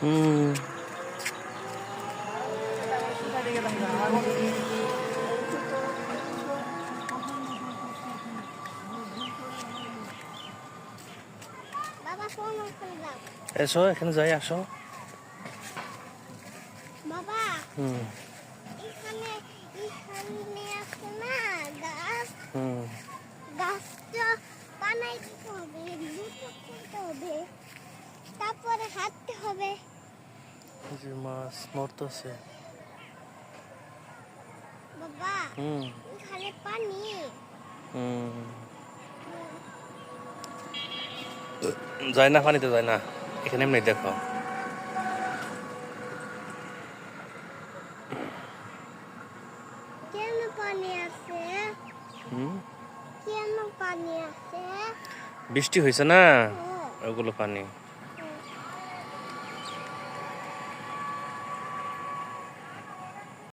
হুম বাবা ফোন করে দাও। এসো এখানে যাই আসো। বাবা হুম এখানে এখানে আছে না গাছ, হুম গাছটা বানাই দিতে হবে, লুটো করতে হবে, তারপরে হাঁটতে হবে। যে মাছ মরতেছে। বাবা হুম এখানে পানি। হুম যায় না, পানিতে যায় না, এখানে এমনি দেখো। কেন পানি আছে? হুম কেন পানি আছে? বৃষ্টি হয়েছে না, ও ওগুলো পানি।